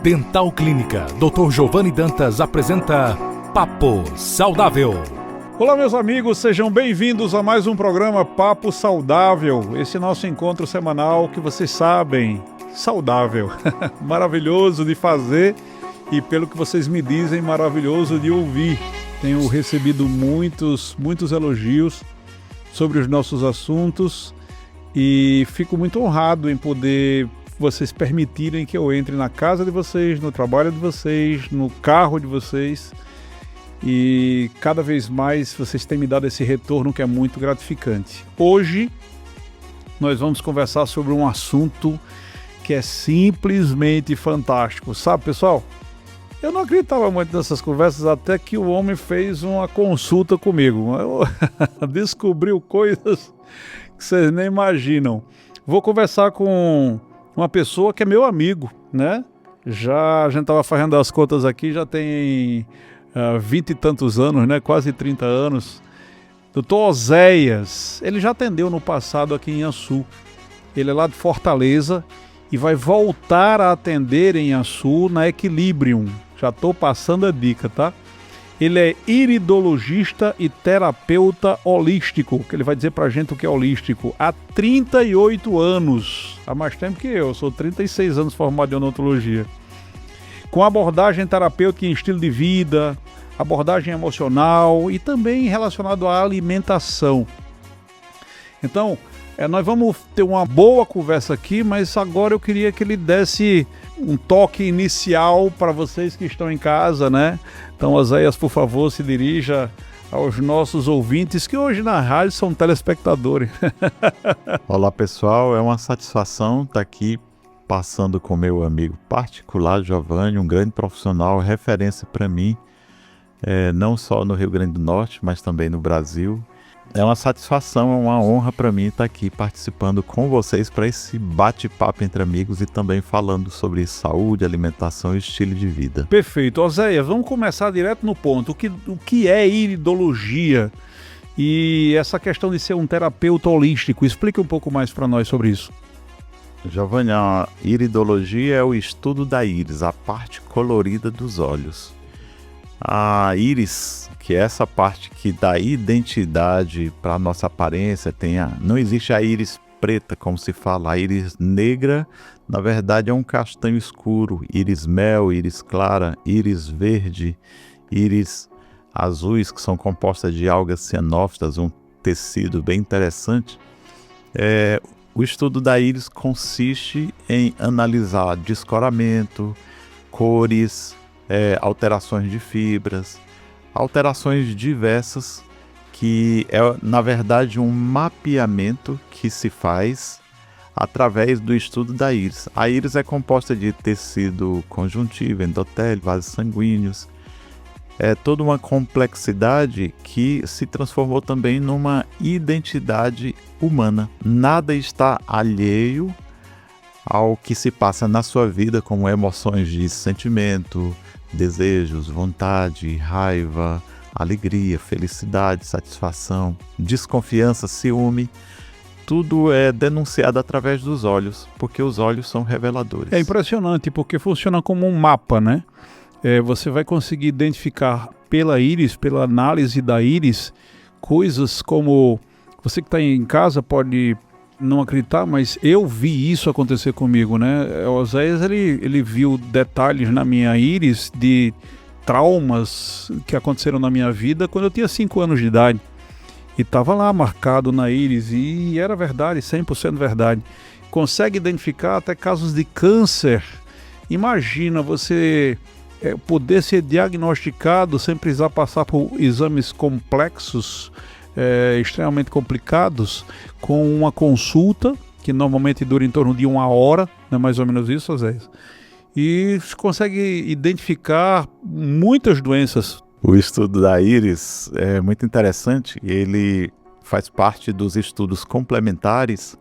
Dental Clínica, Dr. Giovanni Dantas apresenta Papo Saudável. Olá, meus amigos, sejam bem-vindos a mais um programa Papo Saudável. Esse nosso encontro semanal que vocês sabem, saudável, maravilhoso de fazer e, pelo que vocês me dizem, maravilhoso de ouvir. Tenho recebido muitos elogios sobre os nossos assuntos e fico muito honrado em poder vocês permitirem que eu entre na casa de vocês, no trabalho de vocês, no carro de vocês, e cada vez mais vocês têm me dado esse retorno que é muito gratificante. Hoje nós vamos conversar sobre um assunto que é simplesmente fantástico. Sabe, pessoal, eu não acreditava muito nessas conversas até que o homem fez uma consulta comigo. Eu descobriu coisas que vocês nem imaginam. Vou conversar com uma pessoa que é meu amigo, né? A gente estava fazendo as contas aqui, já tem 20 e tantos anos, né? Quase 30 anos. Dr. Oséias, ele já atendeu no passado aqui em Açu. Ele é lá de Fortaleza e vai voltar a atender em Açu na Equilibrium. Já estou passando a dica, tá? Ele é iridologista e terapeuta holístico, que ele vai dizer pra gente o que é holístico, há 38 anos. Há mais tempo que eu sou 36 anos formado em odontologia. Com abordagem terapêutica em estilo de vida, abordagem emocional e também relacionado à alimentação. Então, nós vamos ter uma boa conversa aqui, mas agora eu queria que ele desse um toque inicial para vocês que estão em casa, né? Então, Oséias, por favor, se dirija aos nossos ouvintes, que hoje na rádio são telespectadores. Olá, pessoal, é uma satisfação estar aqui passando com meu amigo particular, Giovanni, um grande profissional, referência para mim, não só no Rio Grande do Norte, mas também no Brasil. É uma satisfação, é uma honra para mim estar aqui participando com vocês para esse bate-papo entre amigos e também falando sobre saúde, alimentação e estilo de vida. Perfeito. Oséias, vamos começar direto no ponto. O que é iridologia e essa questão de ser um terapeuta holístico? Explica um pouco mais para nós sobre isso. Giovanni, a iridologia é o estudo da íris, a parte colorida dos olhos. A íris, que é essa parte que dá identidade para a nossa aparência, não existe a íris preta, como se fala. A íris negra, na verdade, é um castanho escuro. Íris mel, íris clara, íris verde, íris azuis, que são compostas de algas cianófitas, um tecido bem interessante. O estudo da íris consiste em analisar descoramento, cores, alterações de fibras, alterações diversas, que é, na verdade, um mapeamento que se faz através do estudo da íris. A íris é composta de tecido conjuntivo, endotélio, vasos sanguíneos. É toda uma complexidade que se transformou também numa identidade humana. Nada está alheio ao que se passa na sua vida, como emoções de sentimento, desejos, vontade, raiva, alegria, felicidade, satisfação, desconfiança, ciúme. Tudo é denunciado através dos olhos, porque os olhos são reveladores. É impressionante, porque funciona como um mapa, né? Você vai conseguir identificar pela íris, pela análise da íris, coisas como... Você que está em casa pode não acreditar, mas eu vi isso acontecer comigo, né? O Oséias, ele viu detalhes na minha íris de traumas que aconteceram na minha vida quando eu tinha 5 anos de idade. E estava lá marcado na íris e era verdade, 100% verdade. Consegue identificar até casos de câncer. Imagina você poder ser diagnosticado sem precisar passar por exames complexos, extremamente complicados, com uma consulta que normalmente dura em torno de 1 hora, não é mais ou menos isso, Oséias? E consegue identificar muitas doenças. O estudo da íris é muito interessante e ele faz parte dos estudos complementares,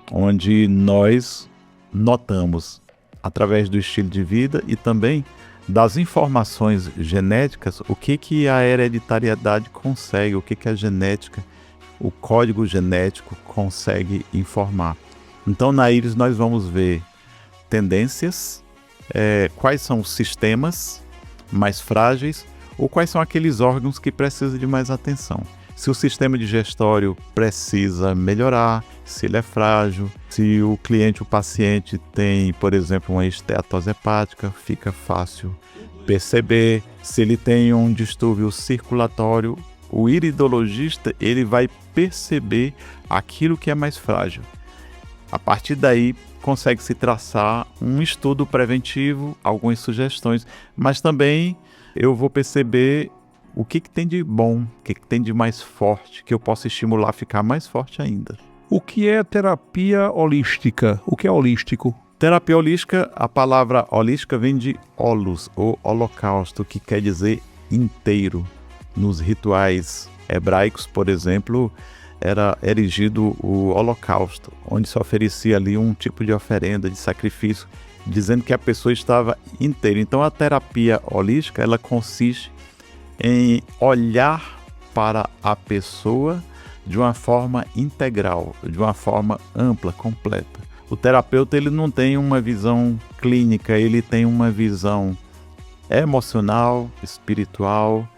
onde nós notamos, através do estilo de vida e também das informações genéticas, o que a hereditariedade consegue, o que a genética, o código genético consegue informar. Então, na íris nós vamos ver tendências, quais são os sistemas mais frágeis ou quais são aqueles órgãos que precisam de mais atenção. Se o sistema digestório precisa melhorar, se ele é frágil, se o cliente, o paciente tem, por exemplo, uma esteatose hepática, fica fácil perceber. Se ele tem um distúrbio circulatório, o iridologista ele vai perceber aquilo que é mais frágil. A partir daí, consegue-se traçar um estudo preventivo, algumas sugestões, mas também eu vou perceber o que tem de bom, o que tem de mais forte, que eu possa estimular a ficar mais forte ainda. O que é terapia holística? O que é holístico? Terapia holística, a palavra holística vem de holos, ou holocausto, que quer dizer inteiro. Nos rituais hebraicos, por exemplo, era erigido o holocausto, onde se oferecia ali um tipo de oferenda, de sacrifício, dizendo que a pessoa estava inteira. Então a terapia holística, ela consiste em olhar para a pessoa de uma forma integral, de uma forma ampla, completa. O terapeuta ele não tem uma visão clínica, ele tem uma visão emocional, espiritual,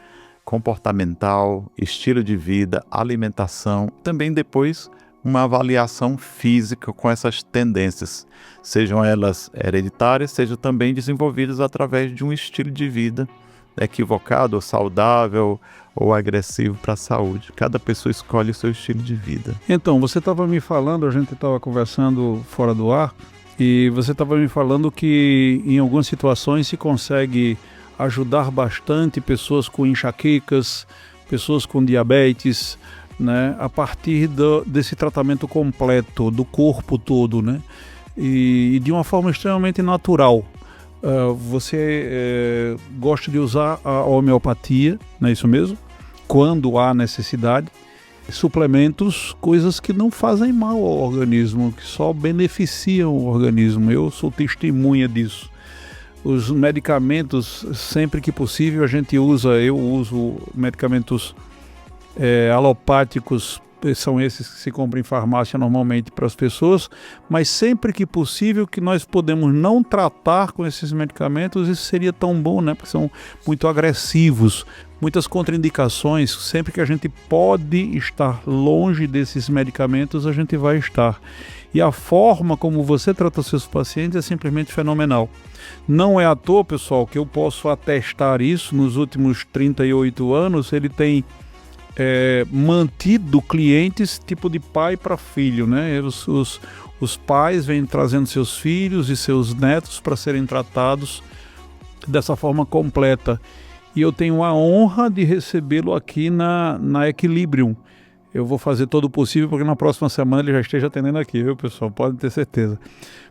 comportamental, estilo de vida, alimentação, também depois uma avaliação física com essas tendências, sejam elas hereditárias, sejam também desenvolvidas através de um estilo de vida equivocado, ou saudável, ou agressivo para a saúde. Cada pessoa escolhe o seu estilo de vida. Então, você estava me falando, a gente estava conversando fora do ar, e você estava me falando que em algumas situações se consegue ajudar bastante pessoas com enxaquecas, pessoas com diabetes, né, a partir desse tratamento completo, do corpo todo, né, e de uma forma extremamente natural. Você gosta de usar a homeopatia, não é isso mesmo? Quando há necessidade, suplementos, coisas que não fazem mal ao organismo, que só beneficiam o organismo. Eu sou testemunha disso. Os medicamentos, sempre que possível, eu uso medicamentos alopáticos, são esses que se compram em farmácia normalmente para as pessoas, mas sempre que possível que nós podemos não tratar com esses medicamentos, isso seria tão bom, né? Porque são muito agressivos, muitas contraindicações. Sempre que a gente pode estar longe desses medicamentos, a gente vai estar. E a forma como você trata seus pacientes é simplesmente fenomenal. Não é à toa, pessoal, que eu posso atestar isso. Nos últimos 38 anos, ele tem mantido clientes tipo de pai para filho, né? Os pais vêm trazendo seus filhos e seus netos para serem tratados dessa forma completa. E eu tenho a honra de recebê-lo aqui na Equilibrium. Eu vou fazer todo o possível para que na próxima semana ele já esteja atendendo aqui, viu, pessoal? Pode ter certeza.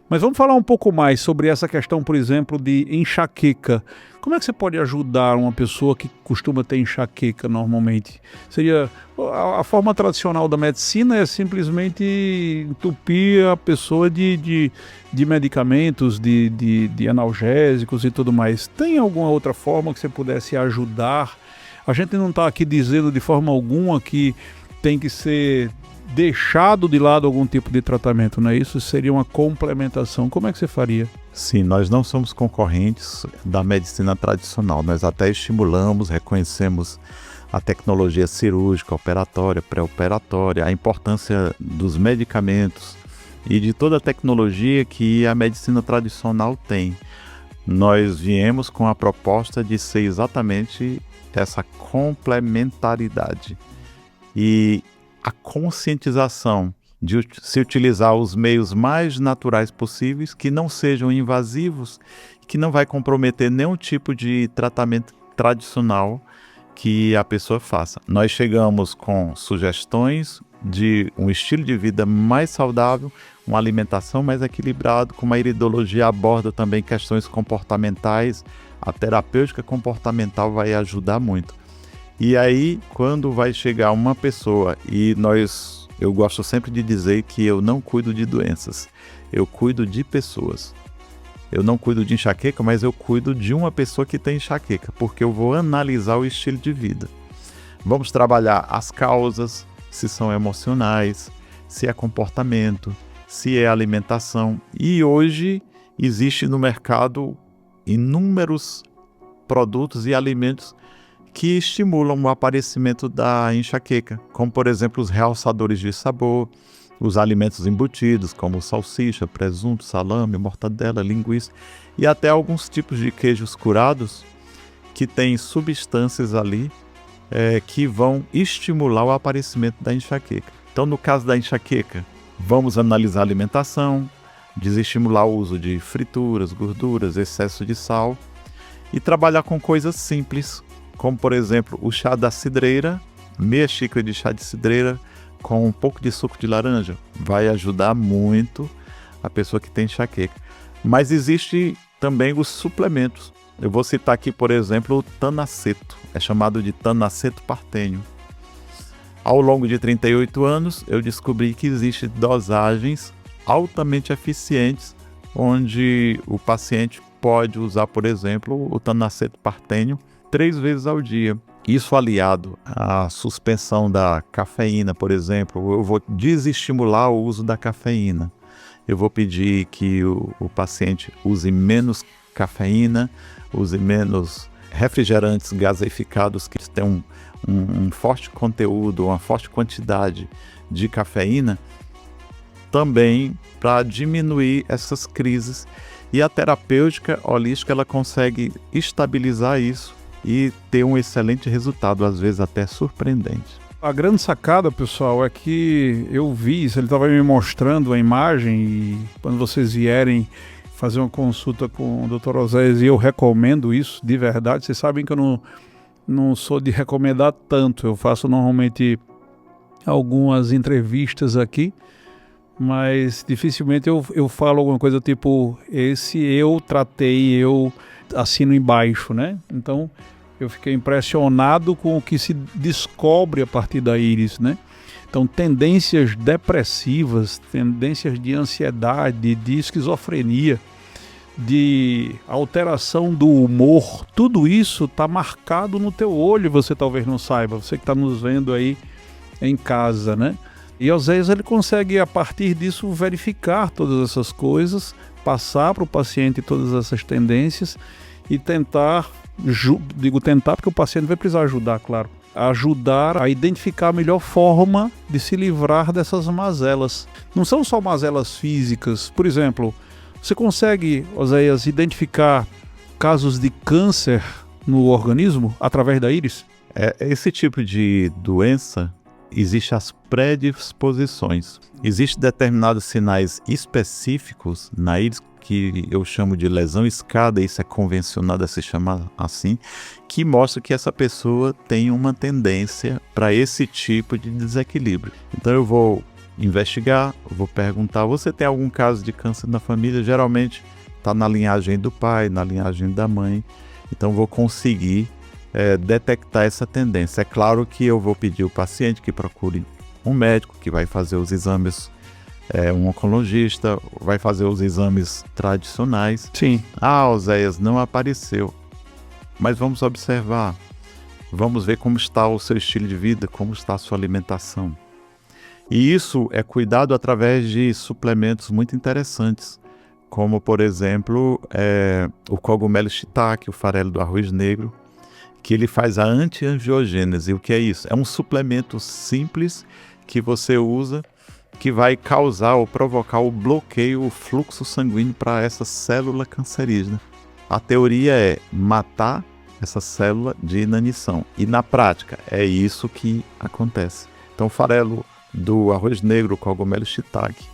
Mas vamos falar um pouco mais sobre essa questão, por exemplo, de enxaqueca. Como é que você pode ajudar uma pessoa que costuma ter enxaqueca normalmente? Seria a forma tradicional da medicina é simplesmente entupir a pessoa de medicamentos, de analgésicos e tudo mais. Tem alguma outra forma que você pudesse ajudar? A gente não está aqui dizendo de forma alguma que tem que ser deixado de lado algum tipo de tratamento, não é isso? Seria uma complementação. Como é que você faria? Sim, nós não somos concorrentes da medicina tradicional. Nós até estimulamos, reconhecemos a tecnologia cirúrgica, operatória, pré-operatória, a importância dos medicamentos e de toda a tecnologia que a medicina tradicional tem. Nós viemos com a proposta de ser exatamente essa complementaridade. E a conscientização de se utilizar os meios mais naturais possíveis, que não sejam invasivos, que não vai comprometer nenhum tipo de tratamento tradicional que a pessoa faça. Nós chegamos com sugestões de um estilo de vida mais saudável, uma alimentação mais equilibrada, como a iridologia aborda também questões comportamentais, a terapêutica comportamental vai ajudar muito. E aí, quando vai chegar uma pessoa, eu gosto sempre de dizer que eu não cuido de doenças, eu cuido de pessoas. Eu não cuido de enxaqueca, mas eu cuido de uma pessoa que tem enxaqueca, porque eu vou analisar o estilo de vida. Vamos trabalhar as causas, se são emocionais, se é comportamento, se é alimentação. E hoje existe no mercado inúmeros produtos e alimentos que estimulam o aparecimento da enxaqueca, como, por exemplo, os realçadores de sabor, os alimentos embutidos, como salsicha, presunto, salame, mortadela, linguiça, e até alguns tipos de queijos curados que têm substâncias ali que vão estimular o aparecimento da enxaqueca. Então, no caso da enxaqueca, vamos analisar a alimentação, desestimular o uso de frituras, gorduras, excesso de sal e trabalhar com coisas simples, como, por exemplo, o chá da cidreira, meia xícara de chá de cidreira com um pouco de suco de laranja. Vai ajudar muito a pessoa que tem enxaqueca. Mas existe também os suplementos. Eu vou citar aqui, por exemplo, o tanaceto. É chamado de tanaceto partênio. Ao longo de 38 anos, eu descobri que existem dosagens altamente eficientes, onde o paciente pode usar, por exemplo, o tanaceto partênio 3 vezes ao dia. Isso aliado à suspensão da cafeína, por exemplo, eu vou desestimular o uso da cafeína. Eu vou pedir que o paciente use menos cafeína, use menos refrigerantes gaseificados que têm um forte conteúdo, uma forte quantidade de cafeína, também para diminuir essas crises. E a terapêutica holística ela consegue estabilizar isso e ter um excelente resultado, às vezes até surpreendente. A grande sacada, pessoal, é que eu vi, ele estava me mostrando a imagem e quando vocês vierem fazer uma consulta com o Dr. Oséias, e eu recomendo isso de verdade, vocês sabem que eu não sou de recomendar tanto, eu faço normalmente algumas entrevistas aqui, mas dificilmente eu falo alguma coisa tipo, esse eu tratei, eu assino embaixo, né? Então eu fiquei impressionado com o que se descobre a partir da íris, né? Então tendências depressivas, tendências de ansiedade, de esquizofrenia, de alteração do humor, tudo isso está marcado no teu olho, você talvez não saiba, você que está nos vendo aí em casa, né? E Oséias ele consegue a partir disso verificar todas essas coisas, passar para o paciente todas essas tendências e tentar, digo tentar porque o paciente vai precisar ajudar, claro, ajudar a identificar a melhor forma de se livrar dessas mazelas. Não são só mazelas físicas, por exemplo, você consegue, Oséias, identificar casos de câncer no organismo através da íris? Esse tipo de doença, existem as predisposições. Existem determinados sinais específicos na íris, que eu chamo de lesão escada, isso é convencionado a se chamar assim, que mostra que essa pessoa tem uma tendência para esse tipo de desequilíbrio. Então eu vou investigar, vou perguntar, você tem algum caso de câncer na família? Geralmente está na linhagem do pai, na linhagem da mãe, então vou conseguir detectar essa tendência. É claro que eu vou pedir ao paciente que procure um médico que vai fazer os exames, um oncologista, vai fazer os exames tradicionais. Sim. Oséias, não apareceu, mas vamos observar, vamos ver como está o seu estilo de vida, como está a sua alimentação. E isso é cuidado através de suplementos muito interessantes, como, por exemplo, o cogumelo shiitake, o farelo do arroz negro, que ele faz a anti-angiogênese. O que é isso? É um suplemento simples que você usa, que vai causar ou provocar o bloqueio, o fluxo sanguíneo para essa célula cancerígena. A teoria é matar essa célula de inanição. E na prática, é isso que acontece. Então, o farelo do arroz negro, o cogumelo shiitake,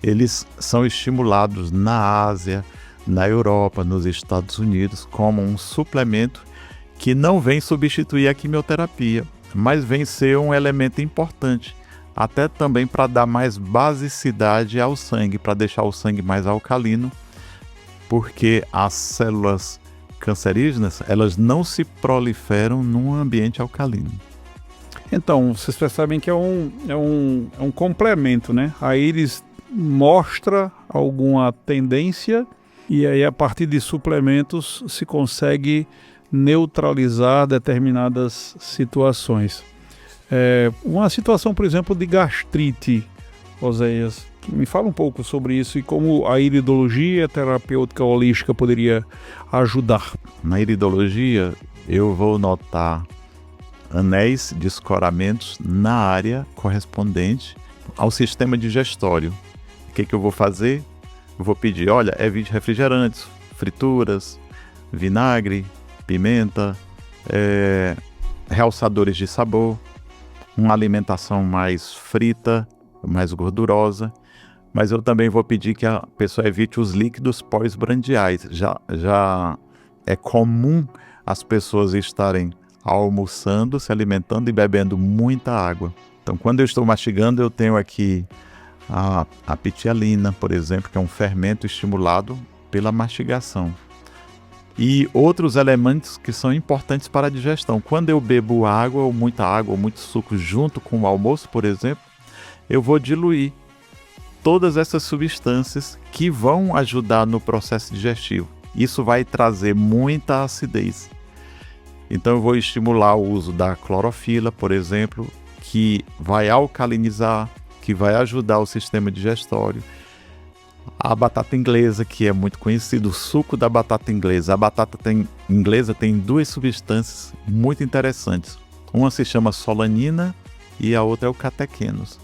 eles são estimulados na Ásia, na Europa, nos Estados Unidos, como um suplemento que não vem substituir a quimioterapia, mas vem ser um elemento importante, até também para dar mais basicidade ao sangue, para deixar o sangue mais alcalino, porque as células cancerígenas, elas não se proliferam num ambiente alcalino. Então, vocês percebem que é um complemento, né? A íris mostra alguma tendência e aí a partir de suplementos se consegue neutralizar determinadas situações. Uma situação, por exemplo, de gastrite, Oséias, Me fala um pouco sobre isso e como a iridologia terapêutica holística poderia ajudar. Na iridologia, eu vou notar anéis de escoramentos na área correspondente ao sistema digestório. O que eu vou fazer? Eu vou pedir, olha, evite refrigerantes, frituras, vinagre, pimenta, realçadores de sabor, uma alimentação mais frita, mais gordurosa, mas eu também vou pedir que a pessoa evite os líquidos pós-brandiais. Já é comum as pessoas estarem almoçando, se alimentando e bebendo muita água. Então, quando eu estou mastigando, eu tenho aqui a pitialina, por exemplo, que é um fermento estimulado pela mastigação. E outros elementos que são importantes para a digestão. Quando eu bebo água ou muito suco junto com o almoço, por exemplo, eu vou diluir todas essas substâncias que vão ajudar no processo digestivo. Isso vai trazer muita acidez. Então eu vou estimular o uso da clorofila, por exemplo, que vai alcalinizar, que vai ajudar o sistema digestório. A batata inglesa, que é muito conhecido, o suco da batata inglesa. A batata inglesa tem duas substâncias muito interessantes. Uma se chama solanina e a outra é o catequinos.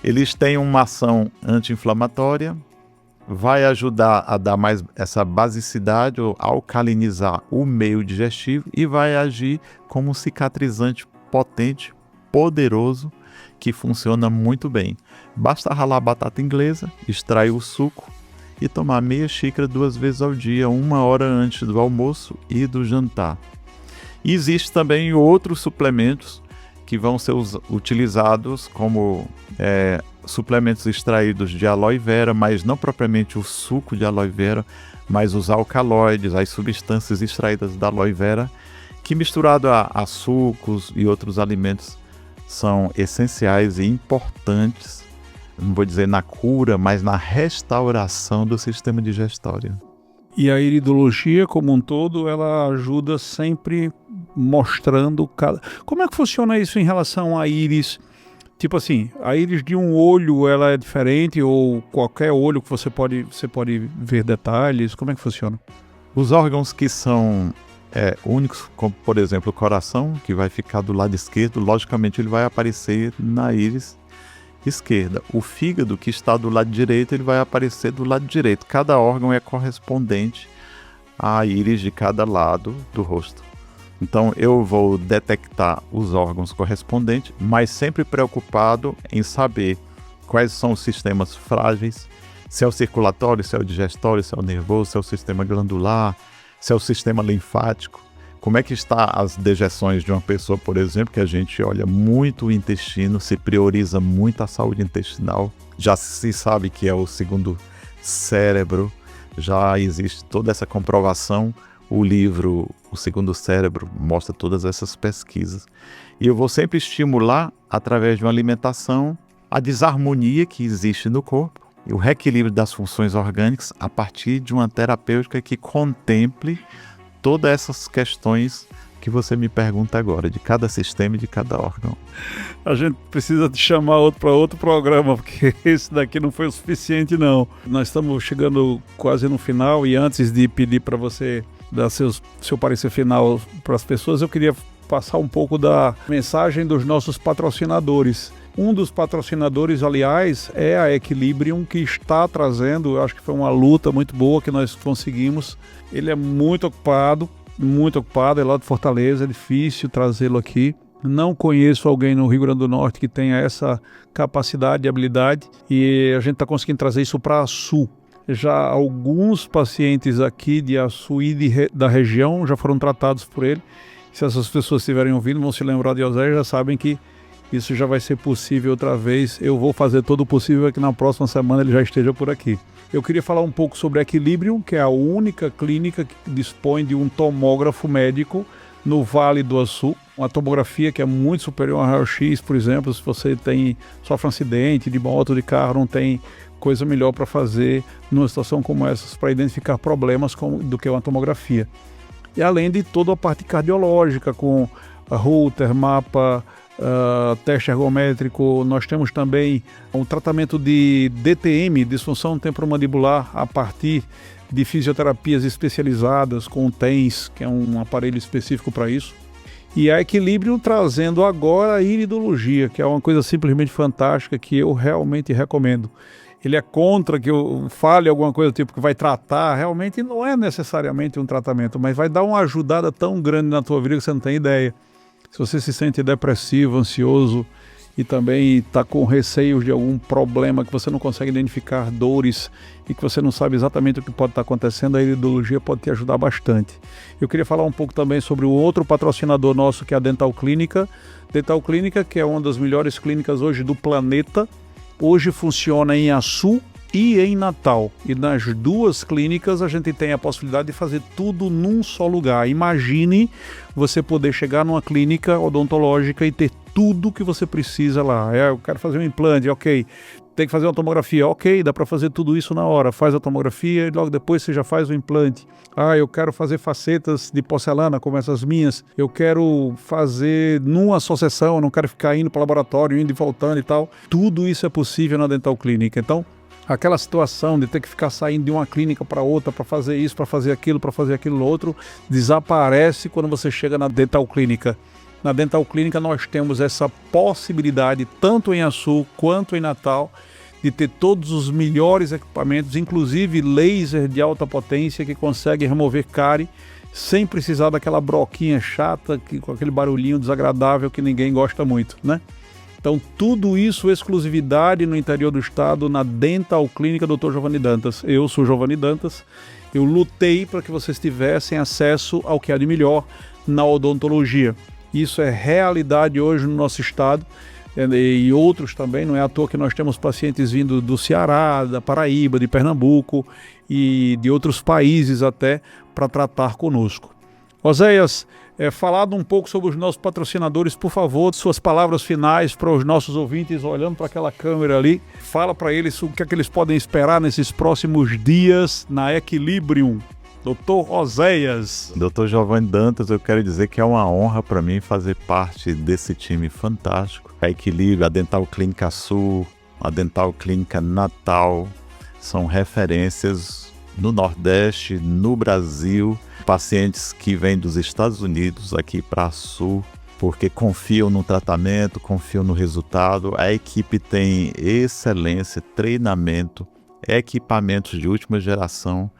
Eles têm uma ação anti-inflamatória, vai ajudar a dar mais essa basicidade ou alcalinizar o meio digestivo e vai agir como um cicatrizante potente, poderoso, que funciona muito bem. Basta ralar a batata inglesa, extrair o suco e tomar meia xícara 2 vezes ao dia, 1 hora antes do almoço e do jantar. E existem também outros suplementos que vão ser utilizados como suplementos extraídos de aloe vera, mas não propriamente o suco de aloe vera, mas os alcaloides, as substâncias extraídas da aloe vera, que misturado a sucos e outros alimentos são essenciais e importantes, não vou dizer na cura, mas na restauração do sistema digestório. E a iridologia como um todo, ela ajuda sempre mostrando cada... Como é que funciona isso em relação à íris? Tipo assim, a íris de um olho, ela é diferente ou qualquer olho que você pode ver detalhes? Como é que funciona? Os órgãos que são únicos, como por exemplo o coração, que vai ficar do lado esquerdo, logicamente ele vai aparecer na íris esquerda. O fígado, que está do lado direito, ele vai aparecer do lado direito. Cada órgão é correspondente à íris de cada lado do rosto. Então eu vou detectar os órgãos correspondentes, mas sempre preocupado em saber quais são os sistemas frágeis, se é o circulatório, se é o digestório, se é o nervoso, se é o sistema glandular, se é o sistema linfático. Como é que está as dejeções de uma pessoa, por exemplo, que a gente olha muito o intestino, se prioriza muito a saúde intestinal. Já se sabe que é o segundo cérebro, já existe toda essa comprovação. O livro O Segundo Cérebro mostra todas essas pesquisas. E eu vou sempre estimular, através de uma alimentação, a desarmonia que existe no corpo e o reequilíbrio das funções orgânicas a partir de uma terapêutica que contemple todas essas questões que você me pergunta agora, de cada sistema e de cada órgão. A gente precisa te chamar para outro programa, porque esse daqui não foi o suficiente, não. Nós estamos chegando quase no final e antes de pedir para você dar seu parecer final para as pessoas, eu queria passar um pouco da mensagem dos nossos patrocinadores. Um dos patrocinadores, aliás, é a Equilibrium, que está trazendo, eu acho que foi uma luta muito boa que nós conseguimos. Ele é muito ocupado, é lá de Fortaleza, é difícil trazê-lo aqui. Não conheço alguém no Rio Grande do Norte que tenha essa capacidade e habilidade, e a gente está conseguindo trazer isso para Açu. Já alguns pacientes aqui de Açu e da região já foram tratados por ele. Se essas pessoas estiverem ouvindo, vão se lembrar de José, já sabem que isso já vai ser possível outra vez. Eu vou fazer todo o possível para que na próxima semana ele já esteja por aqui. Eu queria falar um pouco sobre a Equilibrium, que é a única clínica que dispõe de um tomógrafo médico no Vale do Açu. Uma tomografia que é muito superior ao raio-x, por exemplo. Se você sofre um acidente de moto, de carro, não tem coisa melhor para fazer numa situação como essa, para identificar problemas do que uma tomografia. E além de toda a parte cardiológica, com Holter, mapa, teste ergométrico. Nós temos também um tratamento de DTM, disfunção temporomandibular, a partir de fisioterapias especializadas com o TENS, que é um aparelho específico para isso. E a Equilíbrio trazendo agora a iridologia, que é uma coisa simplesmente fantástica que eu realmente recomendo. Ele é contra que eu fale alguma coisa tipo que vai tratar, realmente não é necessariamente um tratamento, mas vai dar uma ajudada tão grande na tua vida que você não tem ideia. Se você se sente depressivo, ansioso e também está com receio de algum problema que você não consegue identificar dores e que você não sabe exatamente o que pode estar acontecendo, a iridologia pode te ajudar bastante. Eu queria falar um pouco também sobre o outro patrocinador nosso, que é a Dental Clínica. Dental Clínica, que é uma das melhores clínicas hoje do planeta, hoje funciona em Açu e em Natal. E nas duas clínicas a gente tem a possibilidade de fazer tudo num só lugar. Imagine você poder chegar numa clínica odontológica e ter tudo que você precisa lá. Eu quero fazer um implante, ok. Tem que fazer uma tomografia, ok, dá para fazer tudo isso na hora. Faz a tomografia e logo depois você já faz o implante. Eu quero fazer facetas de porcelana como essas minhas. Eu quero fazer numa só sessão, não quero ficar indo para o laboratório, indo e voltando e tal. Tudo isso é possível na Dental Clínica. Então, aquela situação de ter que ficar saindo de uma clínica para outra para fazer isso, para fazer aquilo outro, desaparece quando você chega na Dental Clínica. Na Dental Clínica nós temos essa possibilidade, tanto em Açu quanto em Natal, de ter todos os melhores equipamentos, inclusive laser de alta potência que consegue remover cárie sem precisar daquela broquinha chata, com aquele barulhinho desagradável que ninguém gosta muito, né? Então tudo isso, exclusividade no interior do estado, na Dental Clínica Dr. Giovanni Dantas. Eu sou Giovanni Dantas, eu lutei para que vocês tivessem acesso ao que há de melhor na odontologia. Isso é realidade hoje no nosso estado e outros também. Não é à toa que nós temos pacientes vindo do Ceará, da Paraíba, de Pernambuco e de outros países até para tratar conosco. Oséias, falado um pouco sobre os nossos patrocinadores, por favor, suas palavras finais para os nossos ouvintes, olhando para aquela câmera ali. Fala para eles o que é que eles podem esperar nesses próximos dias na Equilibrium. Doutor Oséias. Doutor Giovanni Dantas, eu quero dizer que é uma honra para mim fazer parte desse time fantástico. A Equilíbrio, a Dental Clínica Sul, a Dental Clínica Natal, são referências no Nordeste, no Brasil. Pacientes que vêm dos Estados Unidos aqui para a Sul, porque confiam no tratamento, confiam no resultado. A equipe tem excelência, treinamento, equipamentos de última geração.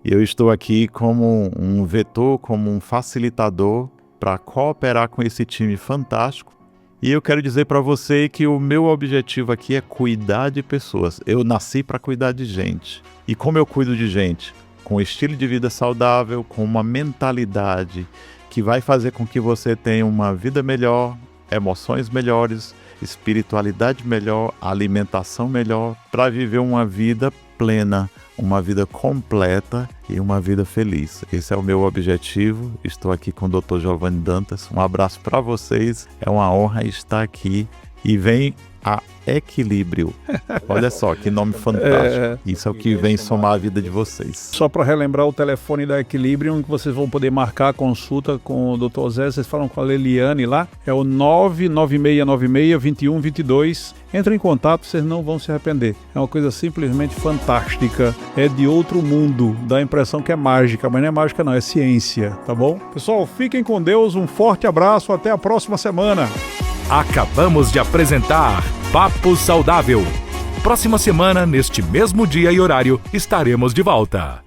Eu estou aqui como um vetor, como um facilitador para cooperar com esse time fantástico. E eu quero dizer para você que o meu objetivo aqui é cuidar de pessoas. Eu nasci para cuidar de gente. E como eu cuido de gente? Com estilo de vida saudável, com uma mentalidade que vai fazer com que você tenha uma vida melhor, emoções melhores, espiritualidade melhor, alimentação melhor, para viver uma vida plena, uma vida completa e uma vida feliz. Esse é o meu objetivo. Estou aqui com o Dr. Giovanni Dantas. Um abraço para vocês. É uma honra estar aqui. E vem a Equilíbrio. Olha só, que nome fantástico. Isso é o que vem somar a vida de vocês. Só para relembrar o telefone da Equilibrium, que vocês vão poder marcar a consulta com o Dr. Zé, vocês falam com a Leliane lá, é o 99696-2122. Entrem em contato, vocês não vão se arrepender. É uma coisa simplesmente fantástica, é de outro mundo, dá a impressão que é mágica, mas não é mágica não, é ciência, tá bom? Pessoal, fiquem com Deus, um forte abraço, até a próxima semana. Acabamos de apresentar Papo Saudável. Próxima semana, neste mesmo dia e horário, estaremos de volta.